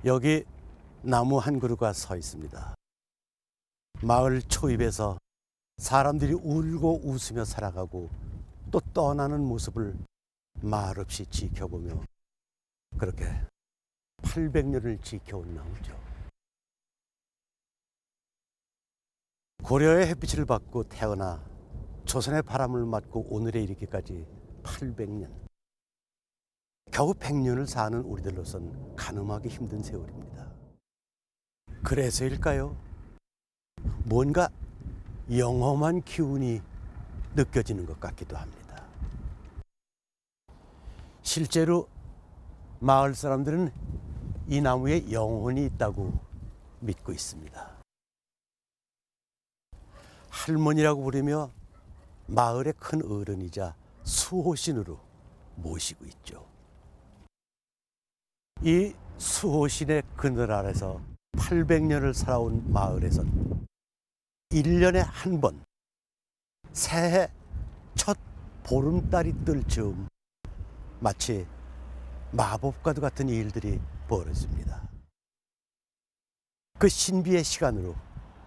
여기 나무 한 그루가 서 있습니다. 마을 초입에서 사람들이 울고 웃으며 살아가고 또 떠나는 모습을 말없이 지켜보며 그렇게 800년을 지켜온 나무죠. 고려의 햇빛을 받고 태어나 조선의 바람을 맞고 오늘에 이르기까지 800년. 겨우 100년을 사는 우리들로선 가늠하기 힘든 세월입니다. 그래서일까요? 뭔가 영험한 기운이 느껴지는 것 같기도 합니다. 실제로 마을 사람들은 이 나무에 영혼이 있다고 믿고 있습니다. 할머니라고 부르며 마을의 큰 어른이자 수호신으로 모시고 있죠. 이 수호신의 그늘 아래서 800년을 살아온 마을에선 1년에 한 번 새해 첫 보름달이 뜰 즈음 마치 마법과도 같은 일들이 벌어집니다. 그 신비의 시간으로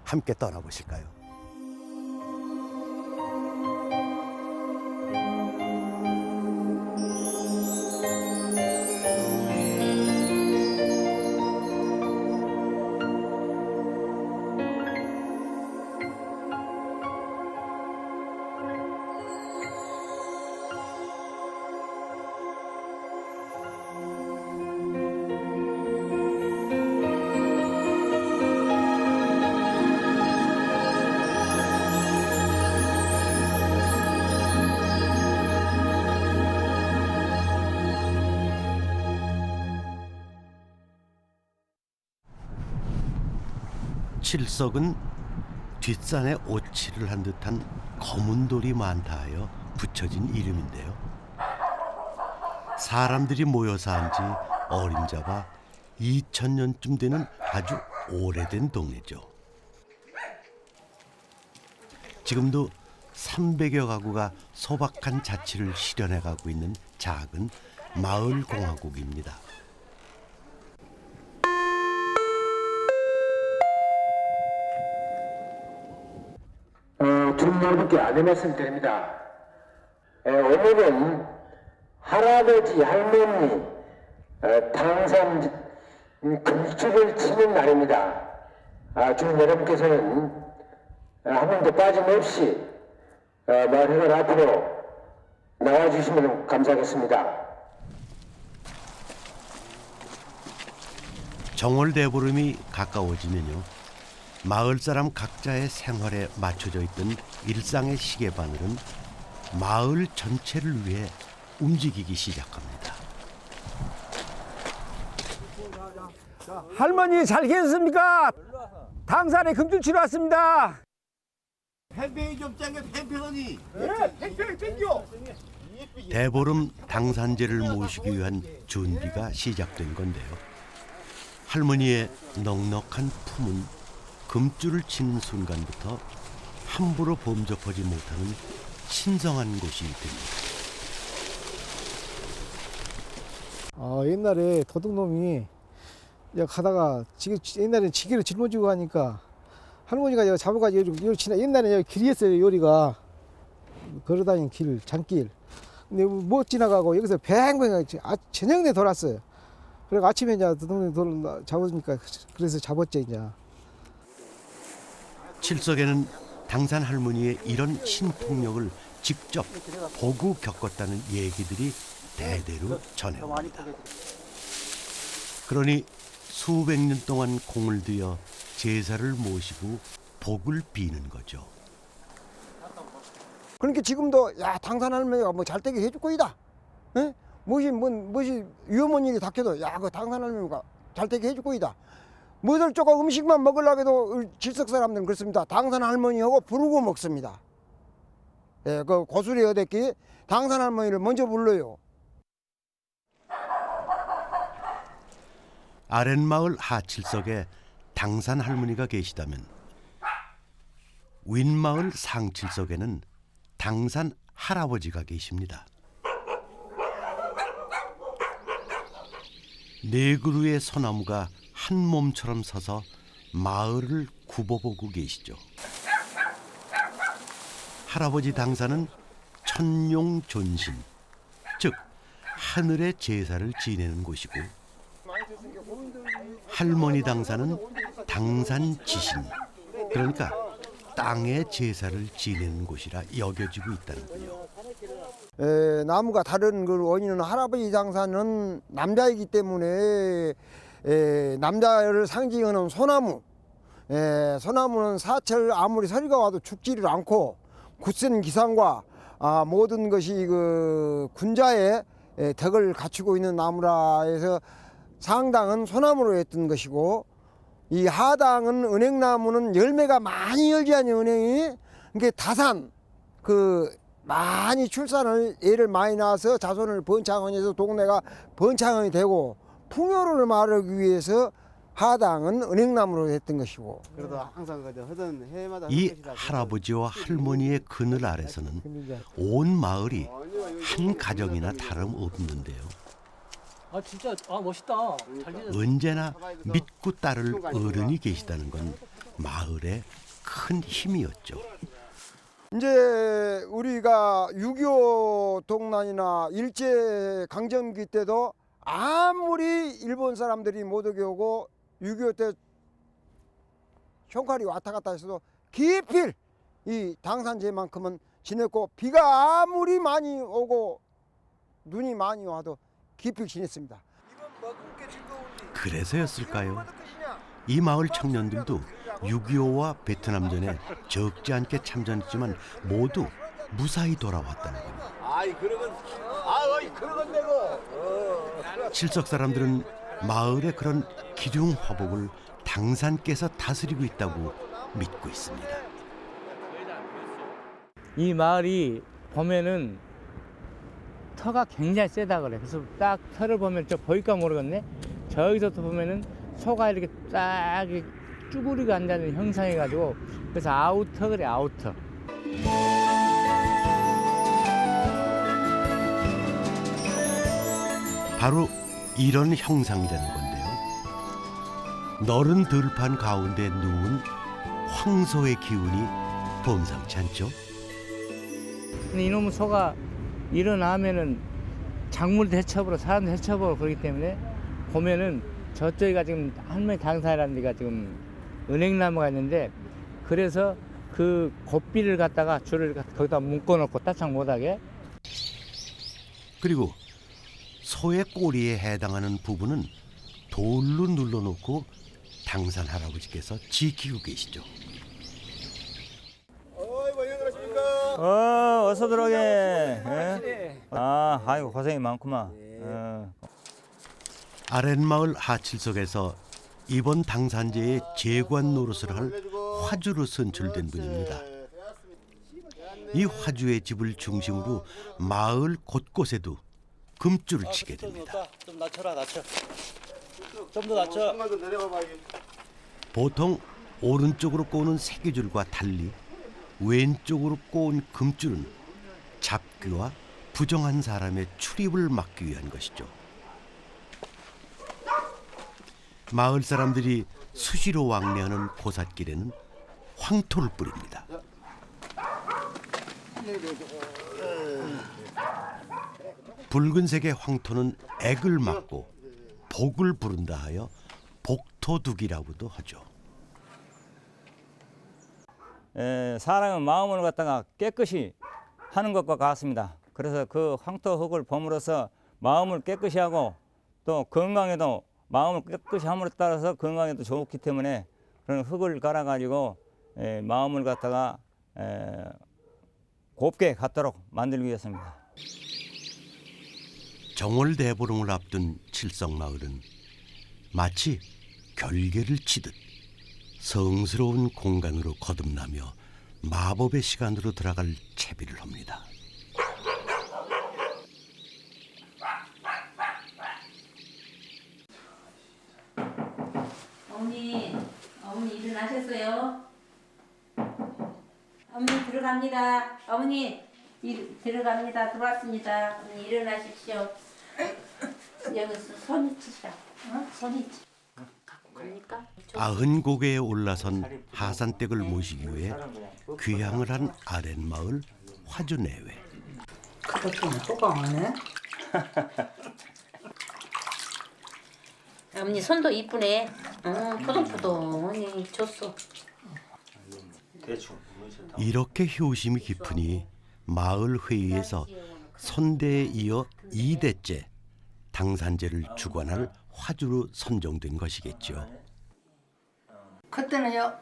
함께 떠나보실까요? 칠석은 뒷산에 오칠을 한 듯한 검은 돌이 많다 하여 붙여진 이름인데요. 사람들이 모여 산 지 어림잡아 2000년쯤 되는 아주 오래된 동네죠. 지금도 300여 가구가 소박한 자취를 실현해가고 있는 작은 마을 공화국입니다. 주민 여러분께 안내 말씀드립니다. 오늘은 할아버지, 할머니, 당산 금축을 치는 날입니다. 주민 여러분께서는 한 번도 빠짐없이 마을 앞으로 나와주시면 감사하겠습니다. 정월 대보름이 가까워지면요, 마을 사람 각자의 생활에 맞춰져 있던 일상의 시계바늘은 마을 전체를 위해 움직이기 시작합니다. 할머니 잘 계셨습니까? 당산에 금줄 치러 왔습니다. 팽팽이 좀 땡겨, 팽팽하니. 팽팽 땡겨. 대보름 당산제를 모시기 위한 준비가 시작된 건데요. 할머니의 넉넉한 품은 금줄을 치는 순간부터 함부로 범접하지 못하는 신성한 곳이 됩니다. 옛날에 도둑놈이 가다가 옛날에 지게로 짊어지고 가니까 할머니가 여기 잡아가지고 요리 지나 옛날에 여기 길이었어요. 요리가 걸어다니는 길, 장길. 근데 못 지나가고 여기서 뱅뱅 저녁에 돌았어요. 그리고 아침에 이제 도둑놈이 잡으니까 그래서 잡았죠 이제. 칠석에는 당산 할머니의 이런 신통력을 직접 보고 겪었다는 얘기들이 대대로 전해옵니다. 그러니 수백 년 동안 공을 들여 제사를 모시고 복을 비는 거죠. 그러니까 지금도 야 당산 할머니가 뭐 잘되게 해줄 거이다. 에? 무엇이 위험한 일이 닥쳐도 야 그 당산 할머니가 잘되게 해줄 거이다. 뭐들 조금 음식만 먹으려고 해도 질석 사람들은 그렇습니다. 당산 할머니하고 부르고 먹습니다. 예, 그 고수리 어댔기 당산 할머니를 먼저 불러요. 아랫마을 하칠석에 당산 할머니가 계시다면 윗마을 상칠석에는 당산 할아버지가 계십니다. 네 그루의 소나무가 한 몸처럼 서서 마을을 굽어보고 계시죠. 할아버지 당사는 천룡존신, 즉 하늘의 제사를 지내는 곳이고, 할머니 당사는 당산지신, 그러니까 땅의 제사를 지내는 곳이라 여겨지고 있다는군요. 나무가 다른 그 원인은 할아버지 당사는 남자이기 때문에 남자를 상징하는 소나무. 소나무는 사철 아무리 서리가 와도 죽지를 않고 굳센 기상과 모든 것이 그 군자의 덕을 갖추고 있는 나무라 해서 상당은 소나무로 했던 것이고, 이 하당은 은행나무는 열매가 많이 열지 않는 은행이 이게 다산 그 많이 출산을 애를 많이 낳아서 자손을 번창원해서 동네가 번창원이 되고 풍요를 말하기 위해서 하당은 은행나무로 했던 것이고. 그래도 항상 하던 해마다 이 할아버지와 할머니의 그늘 아래서는 온 마을이 한 가정이나 다름없는데요. 진짜 멋있다. 잘 지냈어. 언제나 믿고 따를 어른이 계시다는 건 마을의 큰 힘이었죠. 이제 우리가 6.25 동란이나 일제 강점기 때도 아무리 일본 사람들이 못 오게 오고 6.25 때 총칼이 왔다 갔다 했어도 기필 이 당산제만큼은 지냈고, 비가 아무리 많이 오고 눈이 많이 와도 기필 지냈습니다. 그래서였을까요? 이 마을 청년들도 6.25와 베트남전에 적지 않게 참전했지만 모두 무사히 돌아왔다는 겁니다. 그러건 내고. 칠석 사람들은 마을의 그런 기륭 화복을 당산께서 다스리고 있다고 믿고 있습니다. 이 마을이 보면은 터가 굉장히 세다 그래. 그래서 딱 터를 보면 저 보일까 모르겠네. 저기서부터 보면은 소가 이렇게 딱 쭈구리가 앉아있는 형상해가지고 그래서 아우터 그래, 아우터. 바로 이런 형상이라는 건데요. 너른 들판 가운데 누운 황소의 기운이 범상치 않죠? 근데 이놈의 소가 일어나면은 작물도 해쳐버려, 사람도 해쳐버려. 그렇기 때문에 보면은 저쪽이가 지금 할머니 당산이라는 데가 지금 은행나무가 있는데, 그래서 그 곱비를 갖다가 줄을 거기다 묶어놓고 따창 못하게. 그리고 소의 꼬리에 해당하는 부분은 돌로 눌러놓고 당산 할아버지께서 지키고 계시죠. 어서 들어오게. 아이고 고생이 많구만. 아랫마을 하칠석에서 이번 당산제의 재관 노릇을 할 화주로 선출된 분입니다. 이 화주의 집을 중심으로 마을 곳곳에도 금줄을 치게 됩니다. 좀 낮춰라, 낮춰. 좀 더 낮춰. 보통 오른쪽으로 꼬는 세계줄과 달리 왼쪽으로 꼬은 금줄은 잡귀와 부정한 사람의 출입을 막기 위한 것이죠. 마을 사람들이 수시로 왕래하는 고삿길에는 황토를 뿌립니다. 붉은색의 황토는 액을 막고 복을 부른다 하여 복토둑이라고도 하죠. 사람의 마음을 갖다가 깨끗이 하는 것과 같습니다. 그래서 그 황토 흙을 범으로써 마음을 깨끗이 하고 또 건강에도 마음을 깨끗이 함으로 따라서 건강에도 좋기 때문에 그런 흙을 갈아가지고 마음을 갖다가 곱게 갖도록 만들기 위해서입니다. 정월 대보름을 앞둔 칠성마을은 마치 결계를 치듯 성스러운 공간으로 거듭나며 마법의 시간으로 들어갈 채비를 합니다. 어머니 일어나셨어요? 어머니 들어갑니다. 어머니 들어갑니다. 들어왔습니다. 어머니 일어나십시오. 여기 손이 치시라. 손이 치. 90곡에 올라선 하산댁을 모시기 위해 귀향을 한 아랫마을 화주내외. 그것도 소강하네. 어머니 손도 이쁘네. 포동포동하니 좋소. 이렇게 효심이 깊으니 마을 회의에서 선대에 이어 2대째 당산제를 주관할 화주로 선정된 것이겠죠. 그때는 요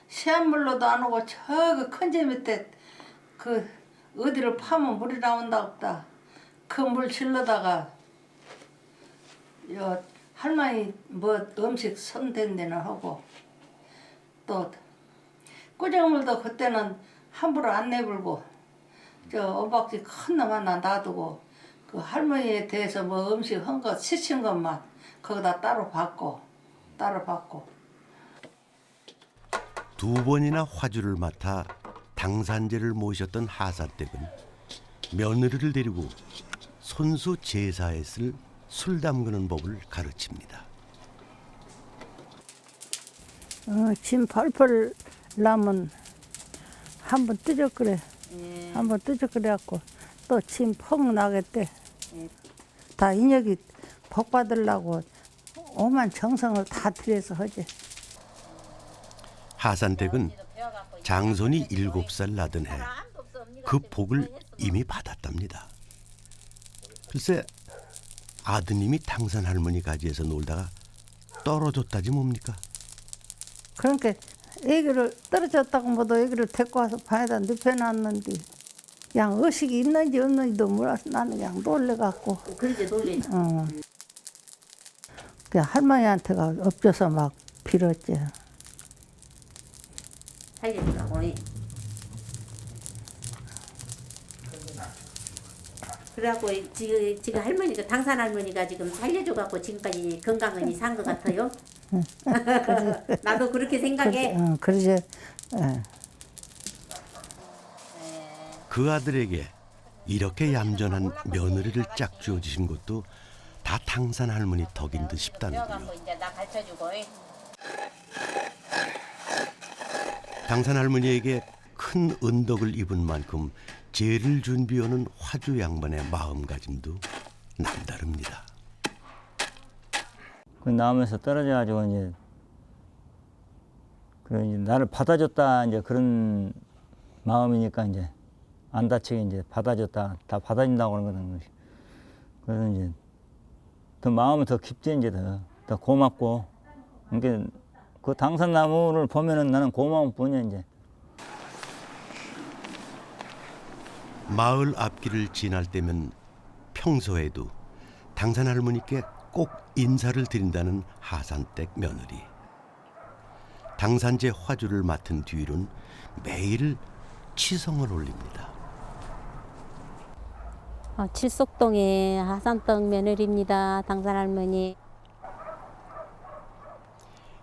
시한물로도 안 오고 저그 큰 재 밑에 그 어디를 파면 물이 나온다 없다. 그 물 질러다가 요 할머니 뭐 음식 손댄 데는 하고 또 꾸정물도 그때는 함부로 안 내불고 저 오박지 큰 놈 하나 놔두고 그 할머니에 대해서 뭐 음식 한 거 시킨 것만 거기다 따로 받고 두 번이나 화주를 맡아 당산제를 모셨던 하사댁은 며느리를 데리고 손수 제사에 쓸 술 담그는 법을 가르칩니다. 침 펄펄 나면 한번 뜨적거려. 한번 뜨적거려갖고 또 침 펑 나겠대. 다 인혁이 복 받으려고 오만 정성을 다 들여서 하지. 하산댁은 장손이 7살 나던 해 그 복을 이미 받았답니다. 글쎄 아드님이 당산 할머니 가지에서 놀다가 떨어졌다지 뭡니까? 그러니까 애기를 떨어졌다고 뭐도 애기를 데리고 와서 방에다 눕혀놨는데 그냥 의식이 있는지 없는지도 몰라서 나는 그냥 놀래갖고. 그러지 놀래지. 그냥 할머니한테가 엎져서 막 빌었지. 살려주라고. 그래갖고 지금 할머니가 당산 할머니가 지금 살려줘갖고 지금까지 건강하니 산 것 같아요. 나도 그렇게 생각해. 그러지. 그 아들에게 이렇게 얌전한 며느리를 짝 쥐어주신 것도 다 당산 할머니 덕인 듯 싶다는군요. 이제 나 가르쳐주고. 당산 할머니에게 큰 은덕을 입은 만큼 제를 준비하는 화주 양반의 마음가짐도 남다릅니다. 그 나무에서 떨어져가지고 이제 나를 받아줬다 이제 그런 마음이니까 이제 안 다치게 이제 받아줬다 다 받아준다고 그러는 거지. 그래서 이제 더 마음이 더 깊지 이제 더 고맙고 그러니까 그 당산나무를 보면은 나는 고마운 뿐이야 이제. 마을 앞길을 지날 때면 평소에도 당산 할머니께 꼭 인사를 드린다는 하산댁 며느리. 당산제 화주를 맡은 뒤로는 매일 치성을 올립니다. 칠석동의 하산떡 며느리입니다. 당산 할머니.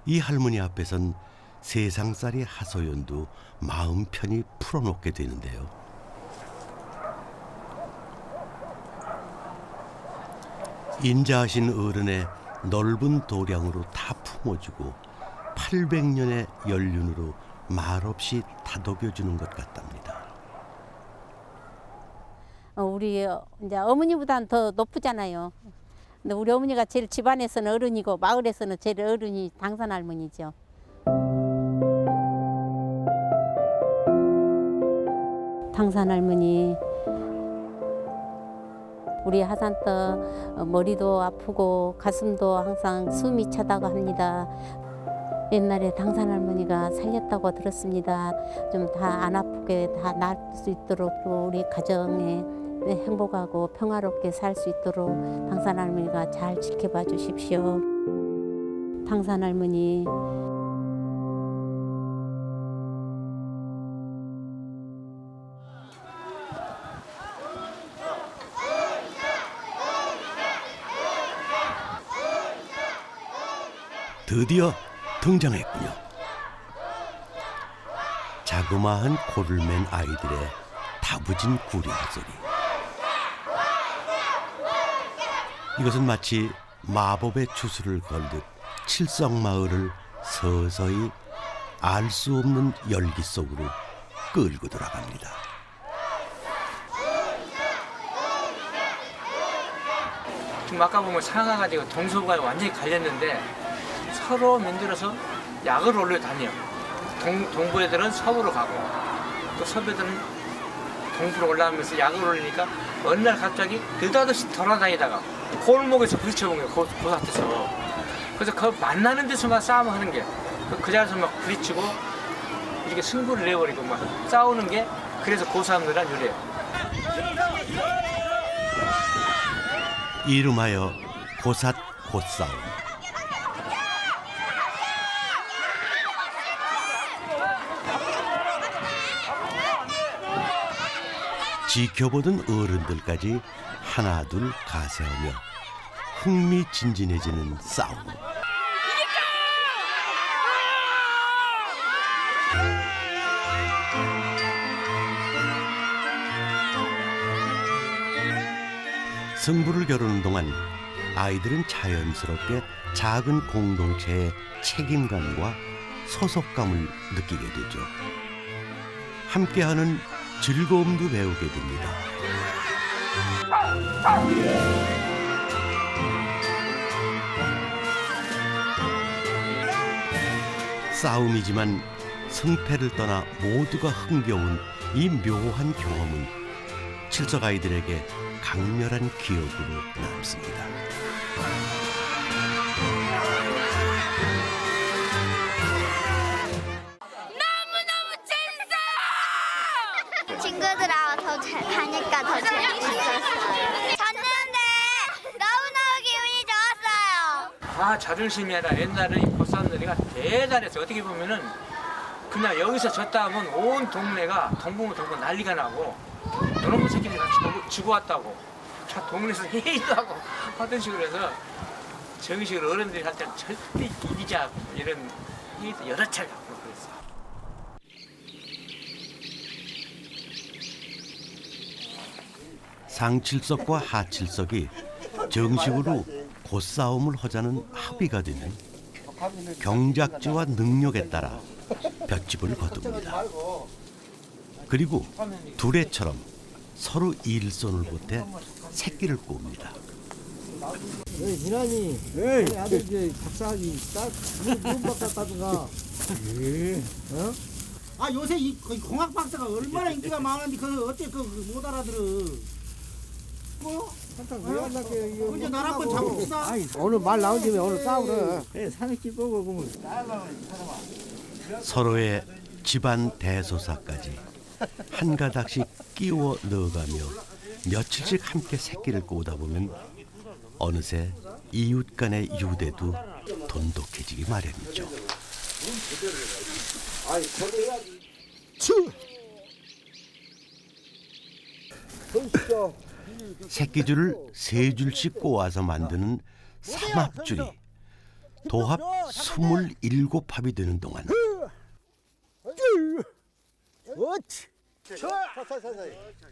이 할머니 앞에선 세상살이 하소연도 마음 편히 풀어놓게 되는데요. 인자하신 어른의 넓은 도량으로 다 품어주고 800년의 연륜으로 말없이 다독여주는 것 같답니다. 우리 이제 어머니보다는 더 높잖아요. 근데 우리 어머니가 제일 집안에서는 어른이고 마을에서는 제일 어른이 당산 할머니죠. 당산 할머니. 우리 하산떡 머리도 아프고 가슴도 항상 숨이 차다고 합니다. 옛날에 당산 할머니가 살렸다고 들었습니다. 좀 다 안 아프게 다 나을 수 있도록 그리고 우리 가정에 행복하고 평화롭게 살 수 있도록 당산 할머니가 잘 지켜봐 주십시오. 당산 할머니. 드디어 등장했군요. 자그마한 코를 맨 아이들의 다부진 구령 소리. 이것은 마치 마법의 주술을 걸듯 칠성마을을 서서히 알 수 없는 열기 속으로 끌고 들어갑니다. 지금 아까 보면 상하가지고 동서부가 완전히 갈렸는데 서로 만들어서 약을 올려 다녀요. 동부 애들은 서부로 가고 또 서부 애들은 동부로 올라가면서 약을 올리니까 어느 날 갑자기 느닷없이 돌아다니다가 골목에서 부딪혀본 거예요. 고사태서. 그래서 그 만나는 데서만 싸움을 하는 게 그 자리에서 막 부딪히고 이렇게 승부를 내버리고 막 싸우는 게 그래서 고사함들한 유래예요. 이름하여 고삿 곧싸움. 지켜보던 어른들까지 하나둘 가세하며 흥미진진해지는 싸움. 승부를 겨루는 동안 아이들은 자연스럽게 작은 공동체의 책임감과 소속감을 느끼게 되죠. 함께하는 즐거움도 배우게 됩니다. 싸움이지만 승패를 떠나 모두가 흥겨운 이 묘한 경험은 칠석 아이들에게 강렬한 기억으로 남습니다. 너무너무 재밌어요! 친구들하고 더 가니까 더 재밌었어요. 졌는데 너무너무 기분이 좋았어요. 다 자존심이 아니라 옛날에 이 보쌈놀이가 대단했어요. 어떻게 보면은 그냥 여기서 졌다 하면 온 동네가 동부 난리가 나고 여러분 새끼들이 같이 주고 왔다고 다 동네에서 회의도 하고 하던 식으로 해서 정식으로 어른들이 할 때는 절대 이기자 이런 회의도 여러 차례 갖고 그랬어요. 상칠석과 하칠석이 정식으로 곧싸움을 하자는 합의가 되면 경작지와 능력에 따라 볏짚을 거둡니다. 그리고 두레처럼 서로 일손을 보태 새끼를 꼽니다. 미나니 아들 이제 박사하기 딱 바꿨다든가. 어? 아 요새 이 공학 박사가 얼마나 인기가 많은데 그 어째 못 알아들어. 뭐? 왜안 나게 이제 나랑 건 잡읍시다. 오늘 말 나온 김에 오늘 싸우래. 산에 찌보고 보면. 서로의 집안 대소사까지 한 가닥씩 끼워 넣어가며 며칠씩 함께 새끼를 꼬다 보면 어느새 이웃 간의 유대도 돈독해지기 마련이죠. 새끼줄을 3줄씩 꼬아서 만드는 삼합줄이 도합 27합이 되는 동안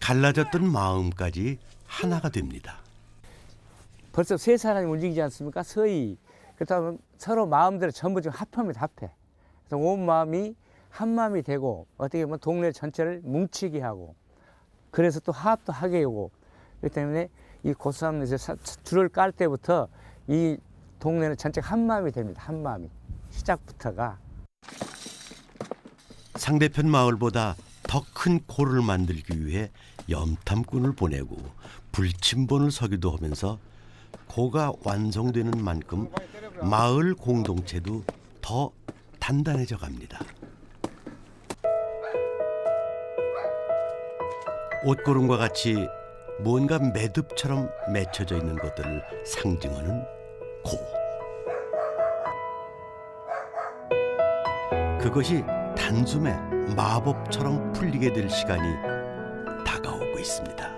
갈라졌던 마음까지 하나가 됩니다. 벌써 세 사람이 움직이지 않습니까? 서희. 그렇다면 서로 마음대로 전부 지금 합합니다. 합해. 그래서 온 마음이 한 마음이 되고 어떻게 보면 동네 전체를 뭉치게 하고 그래서 또 화합도 하게 하고 그렇기 때문에 이 고싸움에서 줄을 깔 때부터 이 동네는 전체 한 마음이 됩니다. 한 마음이. 시작부터가. 상대편 마을보다 더 큰 고를 만들기 위해 염탐꾼을 보내고 불침본을 서기도 하면서 고가 완성되는 만큼 마을 공동체도 더 단단해져 갑니다. 옷고름과 같이 뭔가 매듭처럼 맺혀져 있는 것들을 상징하는 고. 그것이 단숨에 마법처럼 풀리게 될 시간이 다가오고 있습니다.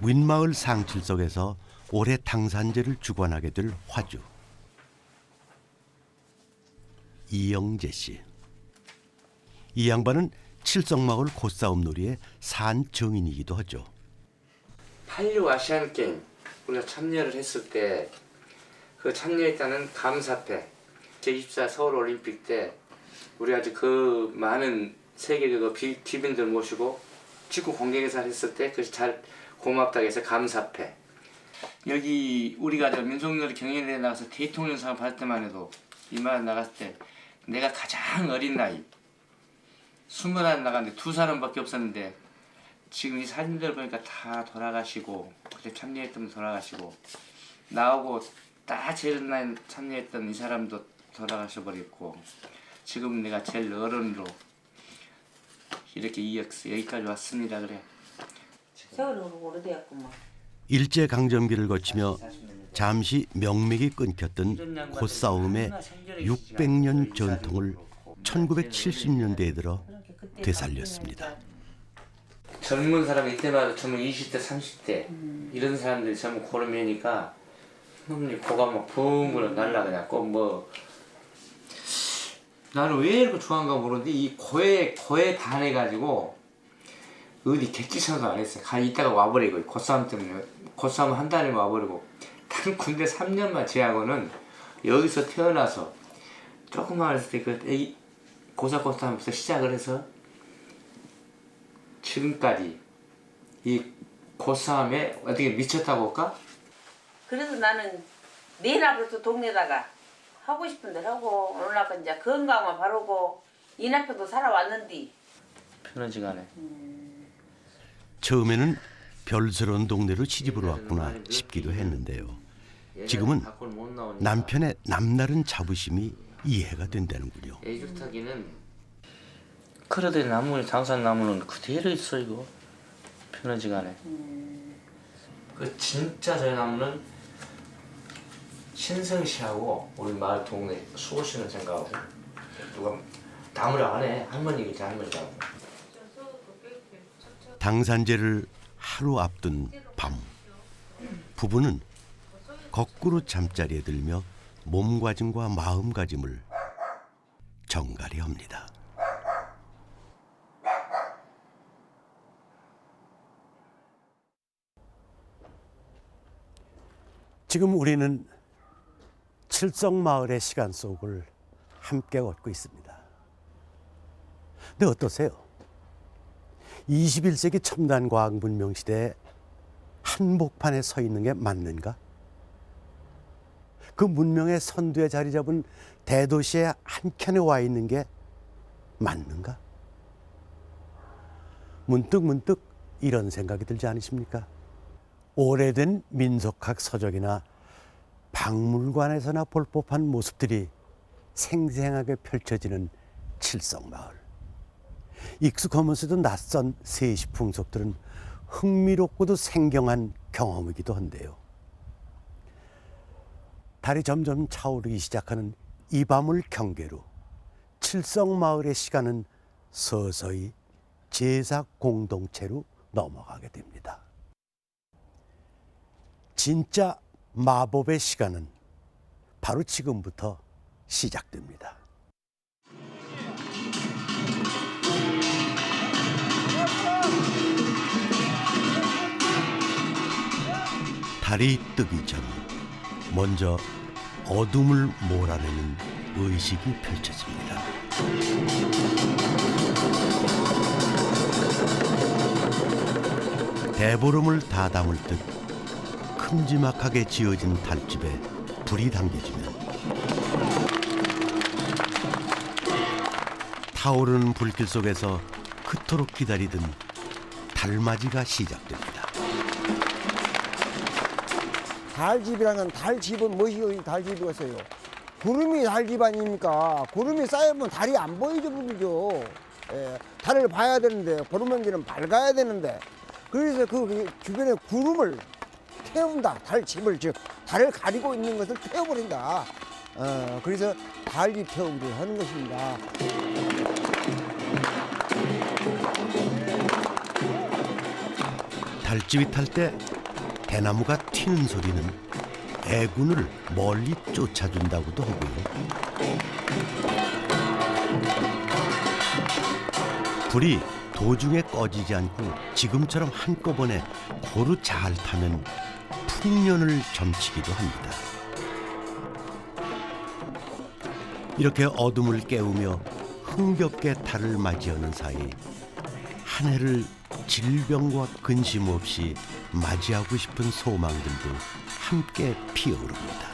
윗마을 상칠석에서 올해 당산제를 주관하게 될 화주 이영재 씨. 이 양반은 칠성마을 곶싸움놀이의 산 정인이기도 하죠. 86 아시안게임 우리가 참여를 했을 때 그 참여했다는 감사패 제24 서울올림픽 때 우리 아주 그 많은 세계 그 귀빈들 모시고 직구 공개회사 했을 때 그것이 잘 고맙다고 해서 감사패. 여기 우리가 저 민속놀이 경연대회 나가서 대통령상 받을 때만 해도 이만 나갔을 때 내가 가장 어린 나이 21 나갔는데 2사람밖에 없었는데 지금 이 사진들 보니까 다 돌아가시고 그때 참여했던 분 돌아가시고 나오고 딱 제일 나이 참여했던 이 사람도 돌아가셔 버렸고 지금 내가 제일 어른으로 이렇게 여기까지 왔습니다. 그래. 세월이 오래되었구만. 일제강점기를 거치며 잠시 명맥이 끊겼던 곶싸움의 600년 전통을 1970년대에 들어 되살렸습니다. 젊은 사람이 이때마다 전부 20대, 30대 이런 사람들이 전부 고르면이니까 고가 막 붕 날라 그냥 꼭 뭐 나는 왜 이렇게 좋아한가 모르는데 이 고에 반해가지고 어디 객지선도 안 했어. 이따가 와버리고 곶싸움 때문에 곶싸움 한 달에 와버리고 단 군대 3년만 제하고는 여기서 태어나서 조금만 했을 때 그 애기 고사고사하면서 시작을 해서 지금까지 이 곶싸움에 어떻게 미쳤다고 할까? 그래서 나는 내일 앞으로도 동네다가 하고 싶은 대로 하고 오늘 아까 이제 건강만 바르고 이 앞에도 살아왔는데 편하지가 않네. 처음에는 별스러운 동네로 시집을 왔구나 싶기도 했는데요. 지금은 남편의 남다른 자부심이 이해가 된다는군요. 애주타기는 크로들 나무, 당산 나무는 그대로 있어 이거. 편하지가 않네. 그 진짜 저 나무는 신성시하고 우리 마을 동네 수호신을 생각하고 누가 나무를 안 해. 할머니겠지 할머니가. 당산제를 하루 앞둔 밤, 부부는 거꾸로 잠자리에 들며 몸가짐과 마음가짐을 정갈히 합니다. 지금 우리는 칠성마을의 시간 속을 함께 걷고 있습니다. 근데 어떠세요? 21세기 첨단 과학 문명 시대에 한복판에 서 있는 게 맞는가? 그 문명의 선두에 자리 잡은 대도시의 한켠에 와 있는 게 맞는가? 문득 이런 생각이 들지 않으십니까? 오래된 민속학 서적이나 박물관에서나 볼 법한 모습들이 생생하게 펼쳐지는 칠성마을. 익숙하면서도 낯선 세시 풍속들은 흥미롭고도 생경한 경험이기도 한데요. 달이 점점 차오르기 시작하는 이 밤을 경계로 칠성마을의 시간은 서서히 제사 공동체로 넘어가게 됩니다. 진짜 마법의 시간은 바로 지금부터 시작됩니다. 달이 뜨기 전 먼저 어둠을 몰아내는 의식이 펼쳐집니다. 대보름을 다 담을 듯 큼지막하게 지어진 달집에 불이 당겨지면 타오르는 불길 속에서 그토록 기다리던 달맞이가 시작됩니다. 달집이라는 달집은 무엇이 달집이겠어요? 구름이 달집 아닙니까? 구름이 쌓이면 달이 안 보이죠, 보이죠. 예, 달을 봐야 되는데 보름연기는 밝아야 되는데 그래서 그 주변에 구름을 태운다. 달집을 즉 달을 가리고 있는 것을 태워버린다. 그래서 달집 태우기를 하는 것입니다. 달집이 탈 때 대나무가 튀는 소리는 애군을 멀리 쫓아준다고도 하고요. 불이 도중에 꺼지지 않고 지금처럼 한꺼번에 고루 잘 타면 풍년을 점치기도 합니다. 이렇게 어둠을 깨우며 흥겹게 달을 맞이하는 사이 한 해를 질병과 근심 없이 맞이하고 싶은 소망들도 함께 피어오릅니다.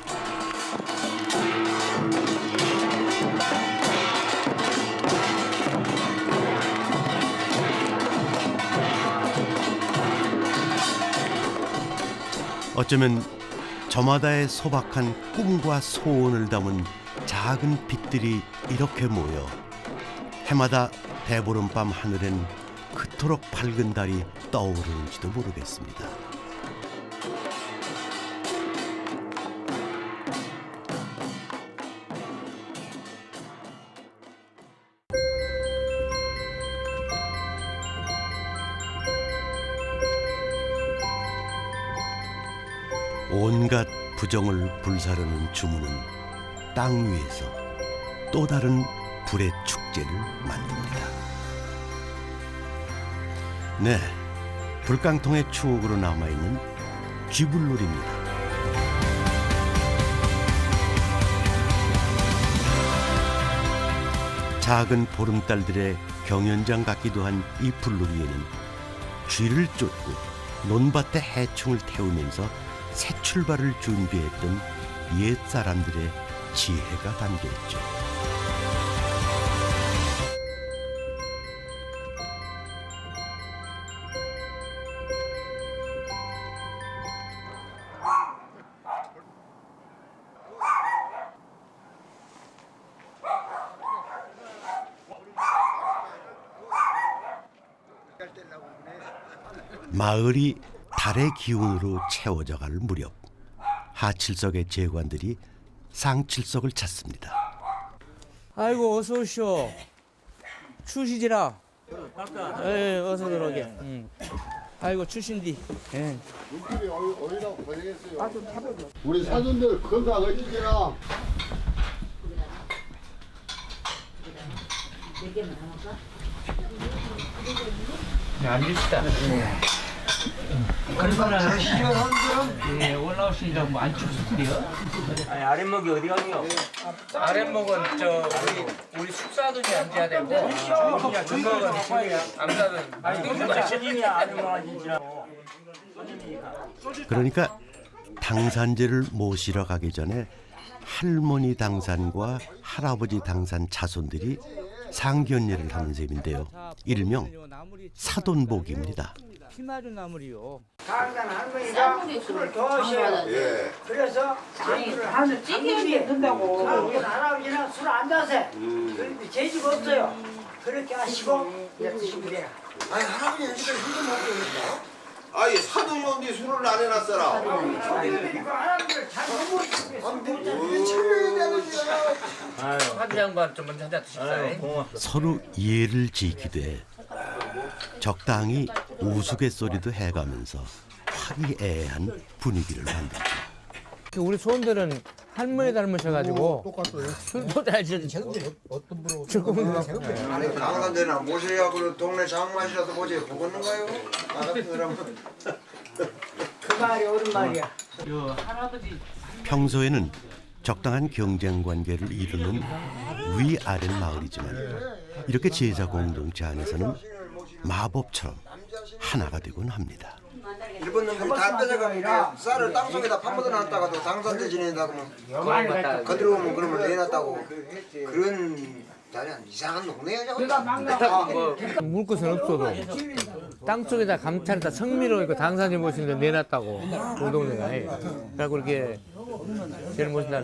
어쩌면 저마다의 소박한 꿈과 소원을 담은 작은 빛들이 이렇게 모여 해마다 대보름밤 하늘엔 그토록 밝은 달이 떠오르는지도 모르겠습니다. 온갖 부정을 불사르는 주문은 땅 위에서 또 다른 불의 축제를 만듭니다. 네, 불깡통의 추억으로 남아있는 쥐불놀이입니다. 작은 보름달들의 경연장 같기도 한 이 불놀이에는 쥐를 쫓고 논밭에 해충을 태우면서 새 출발을 준비했던 옛 사람들의 지혜가 담겨있죠. 마을이 달의 기운으로 채워져갈 무렵 하칠석의 제관들이 상칠석을 찾습니다. 아이고 어서 오시오. 추시지라. 예, 어서 들어오게. 아이고 추신디. 예. 우리 사돈들 건강 어찌지나. 네, 앉읍시다. 그러나 예, 올라오시니까 뭐 안 춥습니요? 아니 아랫목이 어디 가요? 아랫목은 저 우리 숙사들이 앉아야 되고 중목은 암사들. 그러니까 당산제를 모시러 가기 전에 할머니 당산과 할아버지 당산 자손들이 상견례를 하는 셈인데요. 일명 사돈복입니다. 피마준 나물이요. 당산 할머니가 술을 좋아하셔요. 예. 그래서 안주를 하는 찌개에 든다고. 할아버지는 술 안 자세. 그런데 재주가 없어요. 그렇게 하시고 이제 드시면 돼요. 아니 할아버지 여기서 술도 먹고 있다. 아예 사돈이 온데 술을 안 해놨어라. 할아버지를 잘 먹고 한 양반 좀 먼저 한잔 드십시오. 서로 예를 지키되 적당히 우스갯소리도 해가면서 화기애애한 분위기를 만들죠. 우리 손들은 할머니 닮으셔가지고 술도 잘 드시고 아니 강산대나 모셔야고 동네 장마시라도 보지 보겠는가요? 나 같은 사람은 그 말이 옳은 말이야. 평소에는 적당한 경쟁 관계를 이루는 위아래 마을이지만 이렇게 제자 공동체 안에서는 마법처럼 하나가 되곤 합니다. 일본 놈들이 다 뺏어가면 쌀을 땅속에다 파묻어 놨다가도 당산대 지낸다고 하면 거들어오면 그러면 내놨다고 그런 이상한 동네야. 물 것은 없어도 땅속에다 감찰에다 성미로 이거 당산지 모시는데 내놨다고 그 동네가 해. 그래갖고 이렇게 제일 모신다.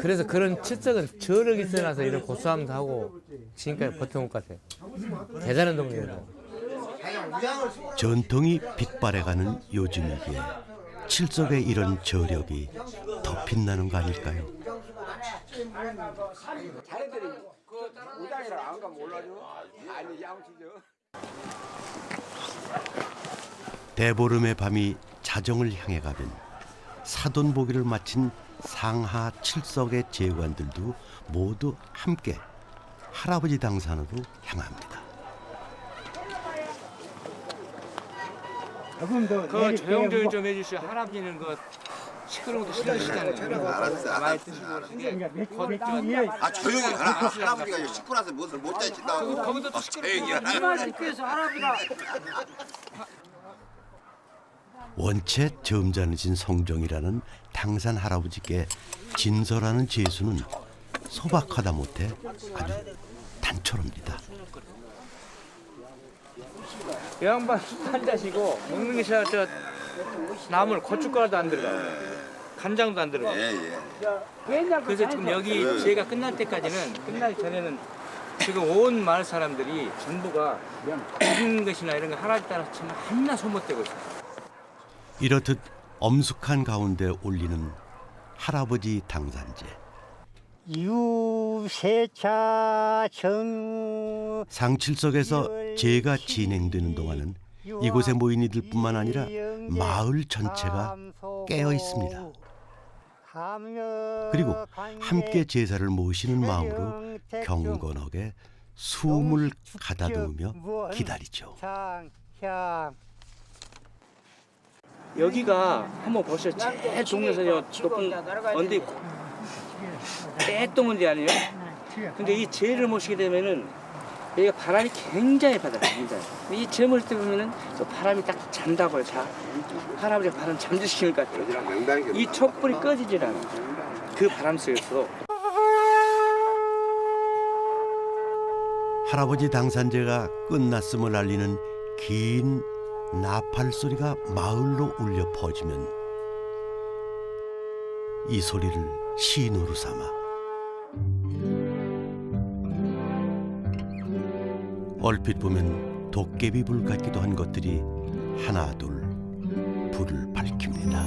그래서 그런 칠석은 저력이 있어놔서 이런 고소함도 하고 지금까지 버텨온 것 같아요. 대단한 동네예요. 전통이 빛발해가는 요즘이기에 칠석의 이런 저력이 더 빛나는 거 아닐까요? 대보름의 밤이 자정을 향해 가면 사돈보기를 마친 상하 칠석의 제관들도 모두 함께 할아버지 당산으로 향합니다. 그 조용조용 좀 해주시오. 할아버지는 그 시끄러운 것도 싫으시잖아요. 알았어. 많이 드시고 그러시는데 거기 아 조용히 하라. 할아버지가 시끄러워서 무엇을 못 자신다고. 거기도 또 시끄럽고. 원체 점잖으신 성종이라는 당산 할아버지께 진서라는 제수는 소박하다 못해 아주 단촐합니다. 이 양반 한 자시고 먹는 게 저 나물 고춧가루도 안 들어가. 간장도 안 들어가. 그래서 지금 여기 지혜가 끝날 때까지는 끝나기 전에는 지금 온 마을 사람들이 전부가 먹는 것이나 이런 거 할아버지 따라 치면 하나 소못되고 있어요. 이렇듯 엄숙한 가운데 올리는 할아버지 당산제. 유세차 정 상칠석에서 제가 진행되는 동안은 이곳에 모인 이들뿐만 아니라 마을 전체가 깨어 있습니다. 그리고 함께 제사를 모시는 마음으로 경건하게 숨을 가다듬으며 기다리죠. 여기가 한번 보세요. 제일 동네에서 높은 언디 떼똥은 데 아니에요? 근데 이 제를 모시게 되면은 여기가 바람이 굉장히 받아요. 굉장히. 이 제 모실 때 보면은 또 바람이 딱 잔다고요. 자, 할아버지가 바람 잠드시는 것 같아요. 이 촛불이 꺼지질 않아. 그 바람 속에서. 할아버지 당산제가 끝났음을 알리는 긴 나팔 소리가 마을로 울려 퍼지면 이 소리를 신호로 삼아 얼핏 보면 도깨비불 같기도 한 것들이 하나둘 불을 밝힙니다.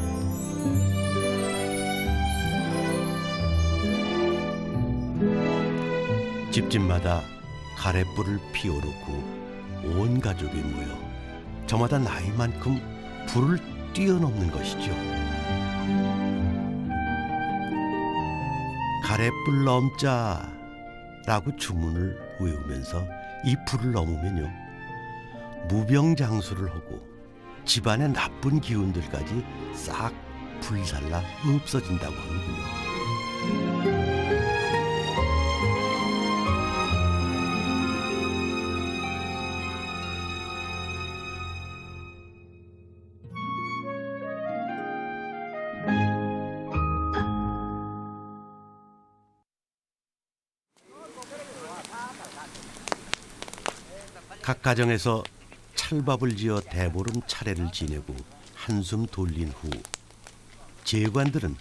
집집마다 가래불을 피워놓고 온 가족이 모여 저마다 나이만큼 불을 뛰어넘는 것이죠. 가래불 넘자라고 주문을 외우면서 이 불을 넘으면요 무병장수를 하고 집안의 나쁜 기운들까지 싹 불살라 없어진다고 하는군요. 각 가정에서 찰밥을 지어 대보름 차례를 지내고 한숨 돌린 후 제관들은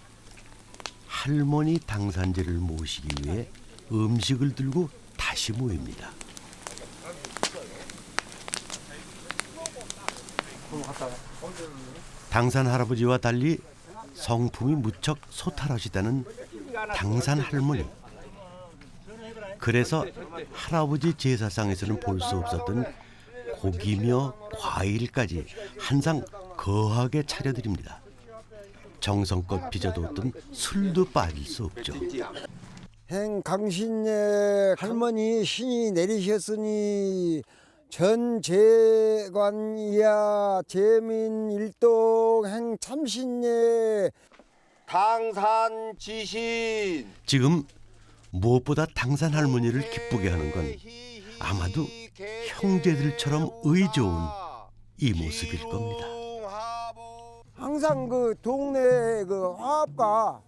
할머니 당산제를 모시기 위해 음식을 들고 다시 모입니다. 당산 할아버지와 달리 성품이 무척 소탈하시다는 당산 할머니. 그래서 할아버지 제사상에서는 볼 수 없었던 고기며 과일까지 한상 거하게 차려드립니다. 정성껏 빚어뒀던 술도 빠질 수 없죠. 행 강신예 할머니 신이 내리셨으니 전제관이야 제민 일동 행 참신예 당산지신. 지금 무엇보다 당산 할머니를 기쁘게 하는 건 아마도 형제들처럼 의좋은 이 모습일 겁니다. 항상 그 동네 그 화합과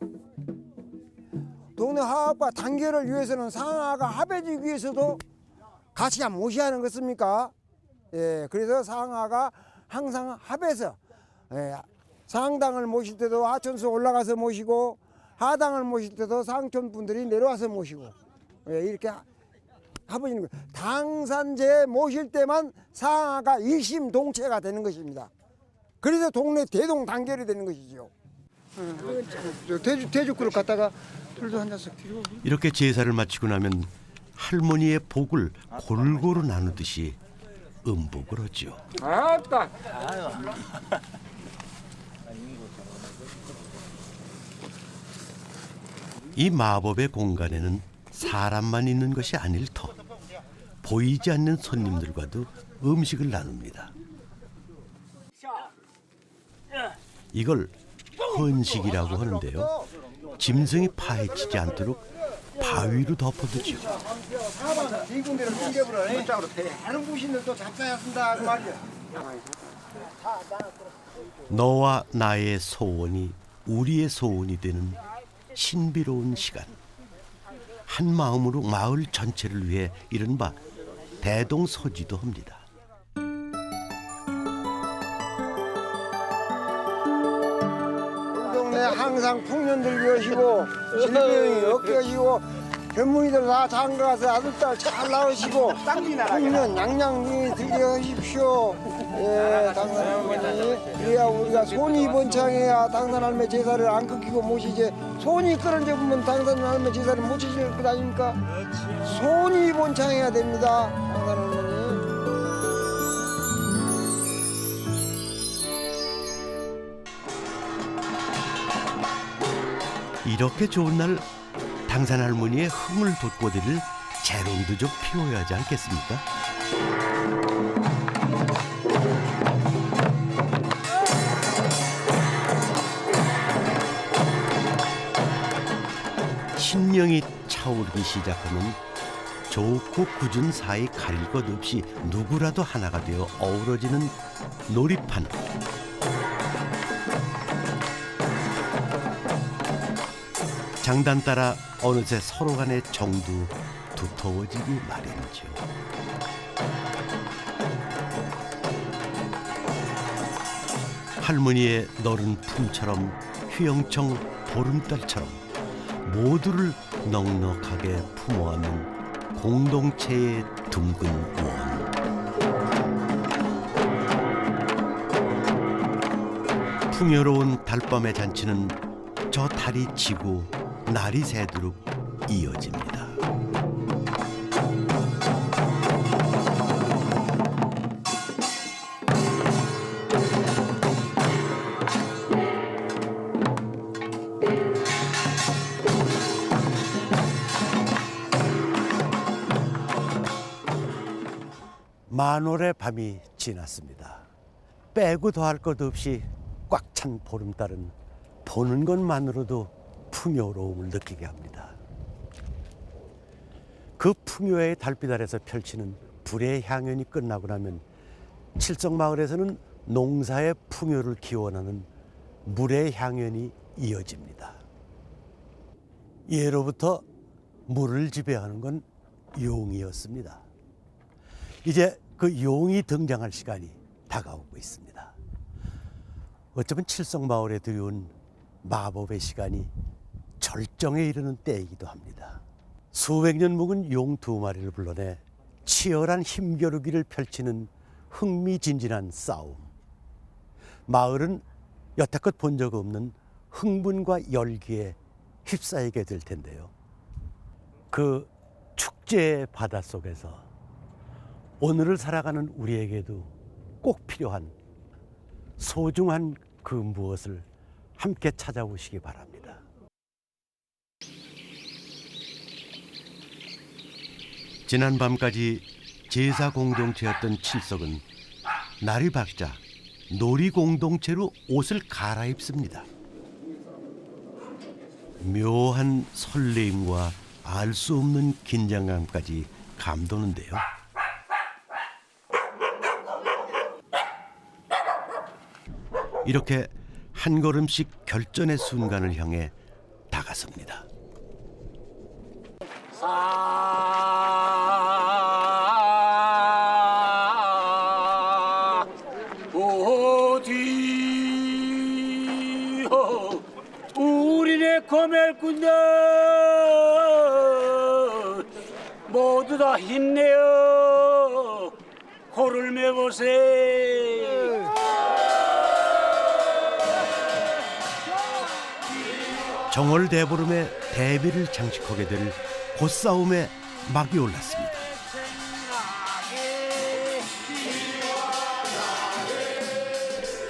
단결을 위해서는 상하가 합해지기 위해서도 같이 모셔야 하는 것입니까? 예, 그래서 상하가 항상 합해서 상당을 모실 때도 하천수 올라가서 모시고 하당을 모실 때도 상촌 분들이 내려와서 모시고 이렇게 합해지는 거예요. 당산제 모실 때만 상하가 일심동체가 되는 것입니다. 그래서 동네 대동단결이 되는 것이죠. 대죽그릇 갖다가 술도 한 잔씩 드리고. 이렇게 제사를 마치고 나면 할머니의 복을 골고루 나누듯이 음복을 하죠. 아따. 이 마법의 공간에는 사람만 있는 것이 아닐 터 보이지 않는 손님들과도 음식을 나눕니다. 이걸 헌식이라고 하는데요. 짐승이 파헤치지 않도록 바위로 덮어두죠. 네 군데를 땡겨버려. 다른 부신을 또 잡사야 쓴다 그 말이야. 너와 나의 소원이 우리의 소원이 되는 신비로운 시간. 한 마음으로 마을 전체를 위해 이른바 대동소지도 합니다. 우리 동네 항상 풍년들 여시고 질병이 없으시고 젊은이들 다 장가가서 아들딸 잘 낳으시고 풍년 양양이 들게 하십시오. 예, 당산할머니. 그래야 우리가 손이 번창해야 당산할매 제사를 안 끊기고 모시지. 손이 끊어져 보면 당산할매 제사를 못 지실 것 아닙니까? 손이 번창해야 됩니다. 당산할머니. 이렇게 좋은 날 당산 할머니의 흥을 돋궈드릴 재롱도 좀 피워야 하지 않겠습니까? 신명이 차오르기 시작하면 좋고 굳은 사이 가릴 것 없이 누구라도 하나가 되어 어우러지는 놀이판. 장단 따라 어느새 서로 간의 정도 두터워지기 마련이죠. 할머니의 너른 품처럼 휘영청 보름달처럼 모두를 넉넉하게 품어안는 공동체의 둥근 원. 풍요로운 달밤의 잔치는 저 달이 지고 날이 새도록 이어집니다. 만월의 밤이 지났습니다. 빼고 더할 것 없이 꽉 찬 보름달은 보는 것만으로도 풍요로움을 느끼게 합니다. 그 풍요의 달빛 아래서 펼치는 불의 향연이 끝나고 나면 칠성마을에서는 농사의 풍요를 기원하는 물의 향연이 이어집니다. 예로부터 물을 지배하는 건 용이었습니다. 이제 그 용이 등장할 시간이 다가오고 있습니다. 어쩌면 칠성마을에 들여온 마법의 시간이 절정에 이르는 때이기도 합니다. 수백 년 묵은 용 두 마리를 불러내 치열한 힘겨루기를 펼치는 흥미진진한 싸움. 마을은 여태껏 본 적 없는 흥분과 열기에 휩싸이게 될 텐데요. 그 축제의 바닷속에서 오늘을 살아가는 우리에게도 꼭 필요한 소중한 그 무엇을 함께 찾아오시기 바랍니다. 지난 밤까지 제사 공동체였던 칠석은 날이 밝자 놀이 공동체로 옷을 갈아입습니다. 묘한 설레임과 알 수 없는 긴장감까지 감도는데요. 이렇게 한 걸음씩 결전의 순간을 향해 다가섭니다. 어디요 우리네 고멜꾼들 모두 다 힘내어 코를 메보세. 정월 대보름에 대비를 장식하게 될 곧싸움에 막이 올랐습니다.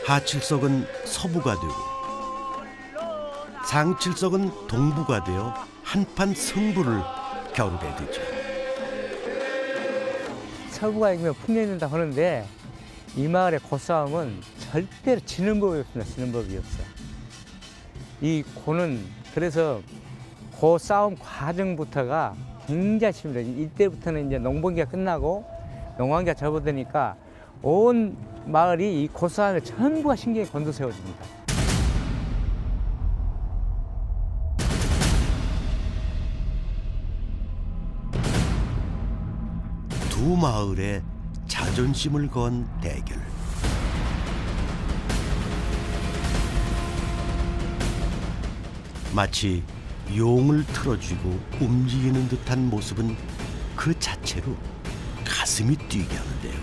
하칠석은 서부가 되고 상칠석은 동부가 되어 한판 승부를 겨루게 되죠. 서부가 이기면 풍년이 된다 하는데 이 마을의 고싸움은 절대로 지는 법이 없습니다. 지는 법이 없어. 이 고는 그래서 고싸움 과정부터가 굉장히 심합니다. 이때부터는 이제 농번기가 끝나고 농한기가 접어드니까 온 마을이 이 고싸움에 전부가 신경이 곤두세워집니다. 두 마을의 자존심을 건 대결. 마치 용을 틀어쥐고 움직이는 듯한 모습은 그 자체로 가슴이 뛰게 하는데요.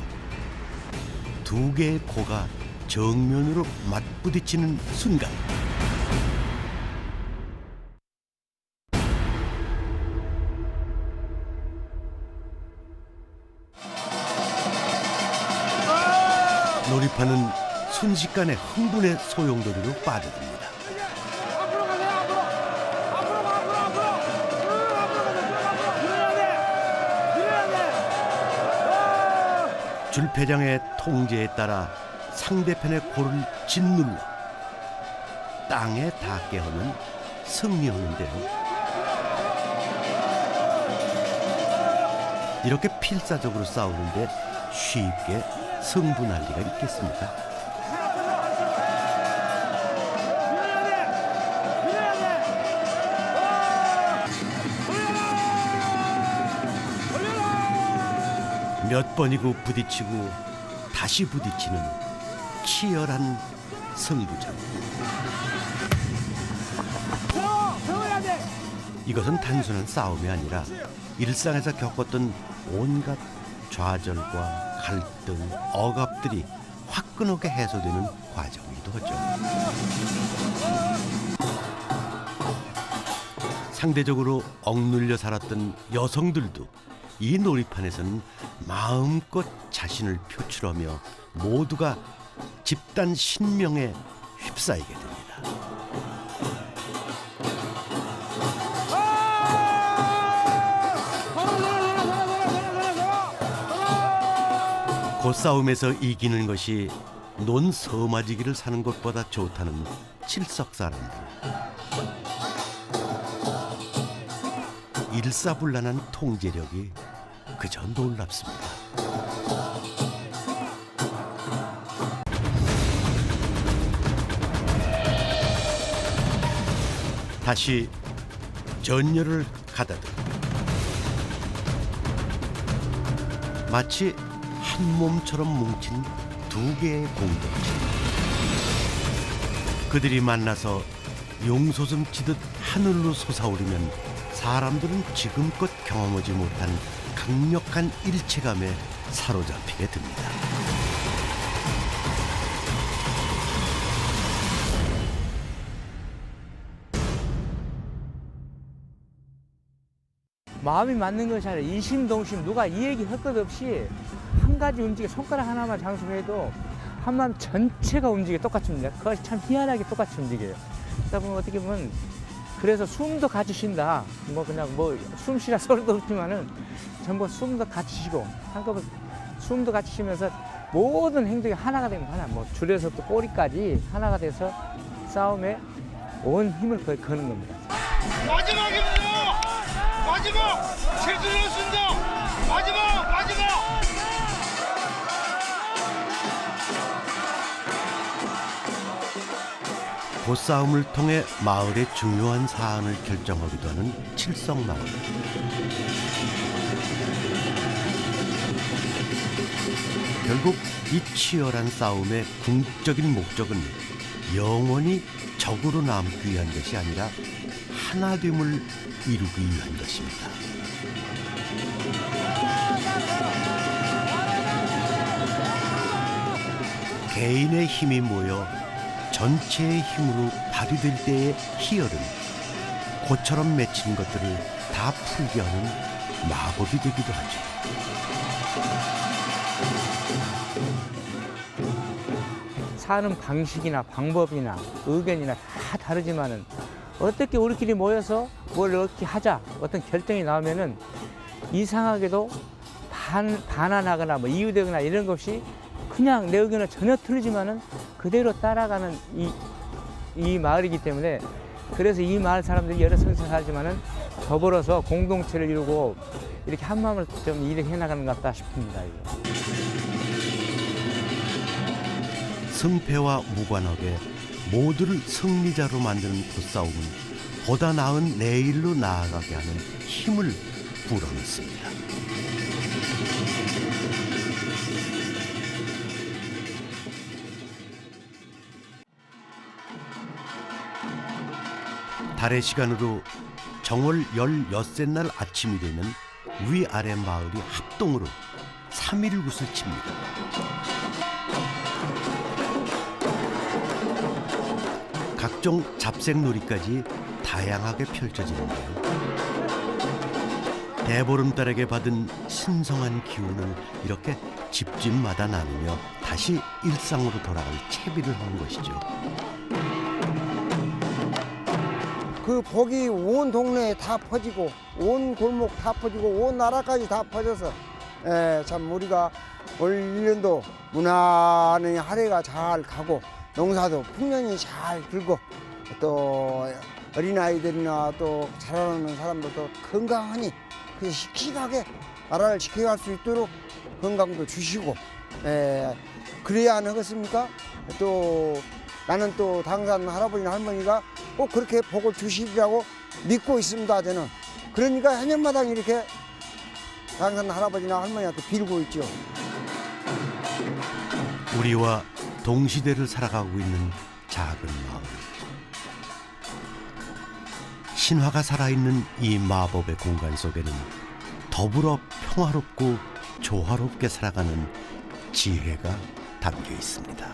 두 개의 고가 정면으로 맞부딪히는 순간 놀이파는 순식간에 흥분의 소용돌이로 빠져듭니다. 줄패장의 통제에 따라 상대편의 고를 짓눌러 땅에 닿게 하면 승리하는데요. 이렇게 필사적으로 싸우는데 쉽게 승부날 리가 있겠습니까? 몇 번이고 부딪히고 다시 부딪히는 치열한 승부전. 이것은 단순한 싸움이 아니라 일상에서 겪었던 온갖 좌절과 갈등, 억압들이 화끈하게 해소되는 과정이기도 하죠. 상대적으로 억눌려 살았던 여성들도 이 놀이판에서는 마음껏 자신을 표출하며 모두가 집단 신명에 휩싸이게 됩니다. 고싸움에서 이기는 것이 논서마지기를 사는 것보다 좋다는 칠석 사람들. 일사불란한 통제력이 그저 놀랍습니다. 다시 전열을 가다듬고 마치 한 몸처럼 뭉친 두 개의 공동체. 그들이 만나서 용솟음 치듯 하늘로 솟아오르면 사람들은 지금껏 경험하지 못한 강력한 일체감에 사로잡히게 됩니다. 마음이 맞는 것이 아니라 이심동심 누가 이 얘기 할 것 없이 한 가지 움직여 손가락 하나만 장수해도 한마음 전체가 움직여 똑같이 움직여요. 그것이 참 희한하게 똑같이 움직여요. 그러다 보면 어떻게 보면 그래서 숨도 같이 쉰다. 뭐 그냥 뭐 숨 쉬라 소리도 없지만은 전부 숨도 같이 쉬고 한꺼번에 숨도 같이 쉬면서 모든 행동이 하나가 되는 하나. 뭐 줄에서부터 꼬리까지 하나가 돼서 싸움에 온 힘을 거는 겁니다. 마지막입니다. 마지막 실수였습니다. 마지막. 고싸움을 통해 마을의 중요한 사안을 결정하기도 하는 칠성마을. 결국 이 치열한 싸움의 궁극적인 목적은 영원히 적으로 남기 위한 것이 아니라 하나됨을 이루기 위한 것입니다. 개인의 힘이 모여 전체의 힘으로 발휘될 때의 희열은 고처럼 맺힌 것들을 다 풀게 하는 마법이 되기도 하죠. 사는 방식이나 방법이나 의견이나 다 다르지만은 어떻게 우리끼리 모여서 뭘 어떻게 하자 어떤 결정이 나오면은 이상하게도 반환하거나 뭐 이유되거나 이런 것이 그냥 내 의견은 전혀 틀리지만은 그대로 따라가는 이 마을이기 때문에 그래서 이 마을 사람들이 여러 성에서 살지만은 더불어서 공동체를 이루고 이렇게 한 마음을 좀 일을 해나가는 것 같다 싶습니다. 승패와 무관하게 모두를 승리자로 만드는 부싸움은 보다 나은 내일로 나아가게 하는 힘을 불어넣습니다. 달의 시간으로 정월 16째 날 아침이 되면 위아래 마을이 합동으로 3.1굿을 칩니다. 각종 잡생놀이까지 다양하게 펼쳐지는데요. 대보름달에게 받은 신성한 기운을 이렇게 집집마다 나누며 다시 일상으로 돌아갈 채비를 하는 것이죠. 그 복이 온 동네에 다 퍼지고 온 골목 다 퍼지고 온 나라까지 다 퍼져서 참 우리가 올 1년도 무난히 한 해가 잘 가고 농사도 풍년이 잘 들고 또 어린아이들이나 또 자라나는 사람들도 건강하니 그 씩씩하게 나라를 지켜갈 수 있도록 건강도 주시고 그래야 안 하겠습니까? 또 나는 또 당산 할아버지나 할머니가 꼭 그렇게 복을 주시리라고 믿고 있습니다. 저는 그러니까 해년마다 이렇게 당산 할아버지나 할머니한테 빌고 있죠. 우리와 동시대를 살아가고 있는 작은 마을. 신화가 살아있는 이 마법의 공간 속에는 더불어 평화롭고 조화롭게 살아가는 지혜가 담겨 있습니다.